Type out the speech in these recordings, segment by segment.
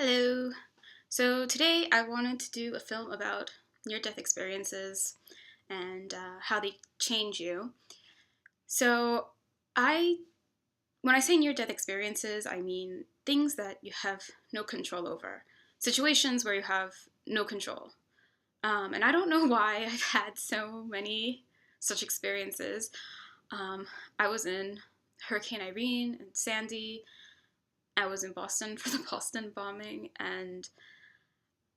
Hello. So today I wanted to do a film about near-death experiences and how they change you. So I, when I say near-death experiences, I mean things that you have no control over, situations where you have no control. And I don't know why I've had so many such experiences. Um, I was in Hurricane Irene and Sandy. I was in Boston for the Boston bombing, and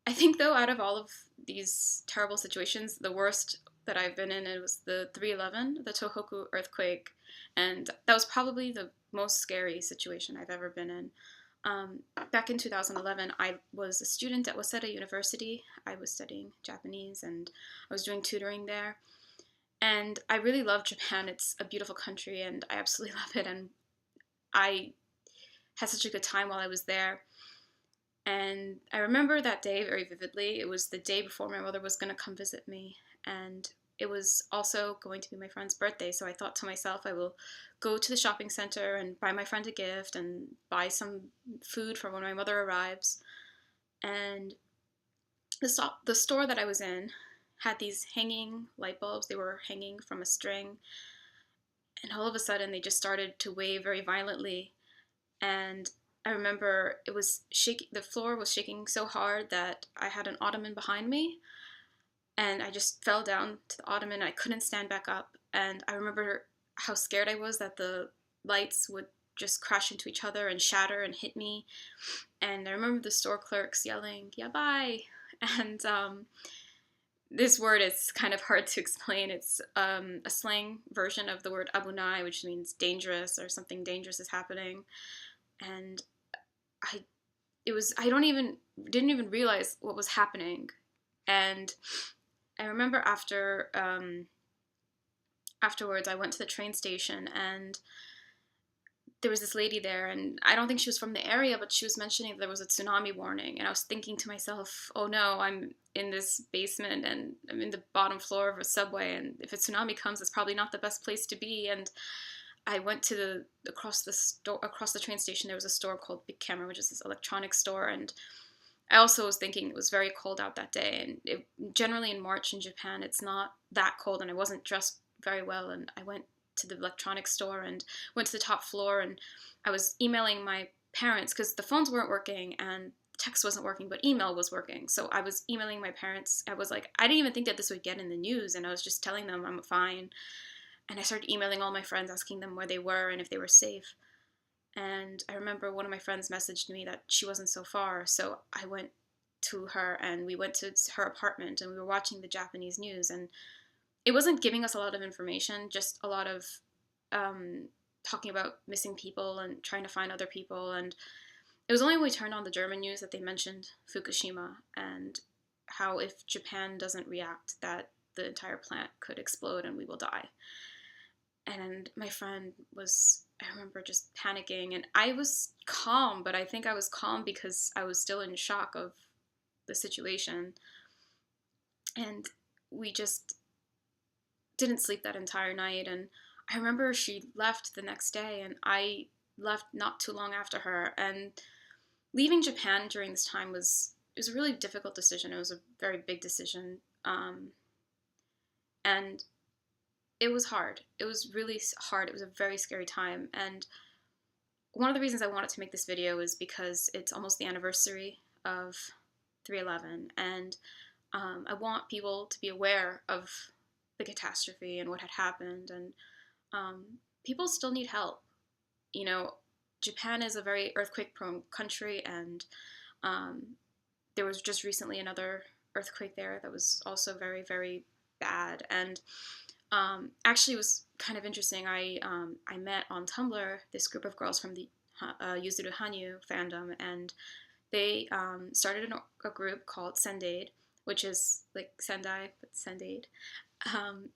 I think though out of all of these terrible situations, the worst that I've been in it was the 3/11, the Tohoku earthquake, and that was probably the most scary situation I've ever been in. Back in 2011, I was a student at Waseda University. I was studying Japanese and I was doing tutoring there. And I really love Japan. It's a beautiful country and I absolutely love it. And I had such a good time while I was there. And I remember that day very vividly. It was the day before my mother was going to come visit me. And it was also going to be my friend's birthday. So I thought to myself, I will go to the shopping center and buy my friend a gift and buy some food for when my mother arrives. And the store that I was in had these hanging light bulbs. They were hanging from a string. And all of a sudden, they just started to wave very violently. And I remember it was shaking, the floor was shaking so hard that I had an ottoman behind me and I just fell down to the ottoman. I couldn't stand back up. And I remember how scared I was that the lights would just crash into each other and shatter and hit me. And I remember the store clerks yelling, "Yabai!" And this word is kind of hard to explain. It's a slang version of the word abunai, which means dangerous or something dangerous is happening. And I I didn't even realize what was happening. And I remember afterwards I went to the train station and there was this lady there, and I don't think she was from the area, but she was mentioning that there was a tsunami warning. And I was thinking to myself, oh no, I'm in this basement and I'm in the bottom floor of a subway, and if a tsunami comes, it's probably not the best place to be. And I went to across the train station. There was a store called Big Camera, which is this electronics store, and I also was thinking it was very cold out that day. And generally in March in Japan, it's not that cold, and I wasn't dressed very well. And I went to the electronics store and went to the top floor, and I was emailing my parents because the phones weren't working and text wasn't working, but email was working. So I was emailing my parents. I was like, I didn't even think that this would get in the news, and I was just telling them I'm fine. And I started emailing all my friends, asking them where they were and if they were safe. And I remember one of my friends messaged me that she wasn't so far. So I went to her and we went to her apartment and we were watching the Japanese news. And it wasn't giving us a lot of information, just a lot of talking about missing people and trying to find other people. And it was only when we turned on the German news that they mentioned Fukushima and how if Japan doesn't react, that the entire plant could explode and we will die. And my friend was, I remember just panicking, and I was calm, but I think I was calm because I was still in shock of the situation. And we just didn't sleep that entire night. And I remember she left the next day and I left not too long after her. And leaving Japan during this time it was a really difficult decision. It was a very big decision. And it was hard. It was really hard. It was a very scary time. And one of the reasons I wanted to make this video is because it's almost the anniversary of 3/11, and I want people to be aware of the catastrophe and what had happened. And people still need help. You know, Japan is a very earthquake-prone country, and there was just recently another earthquake there that was also very, very bad. And actually, it was kind of interesting. I met on Tumblr this group of girls from the Yuzuru Hanyu fandom, and they started a group called Sendaid, which is like Sendai, but Sendaid.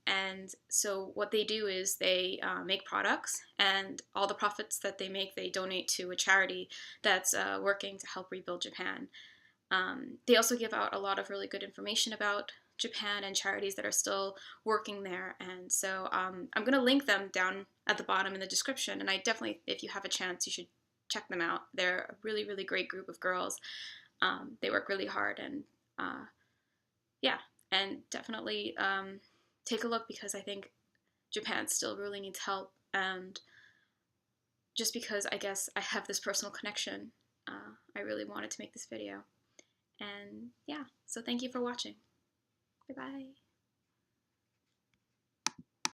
And so what they do is they make products, and all the profits that they make, they donate to a charity that's working to help rebuild Japan. They also give out a lot of really good information about Japan and charities that are still working there. And so I'm going to link them down at the bottom in the description. And I definitely, if you have a chance, you should check them out. They're a really, really great group of girls. They work really hard, and yeah, and definitely take a look, because I think Japan still really needs help. And just because I guess I have this personal connection, I really wanted to make this video. And yeah, so thank you for watching. Bye bye.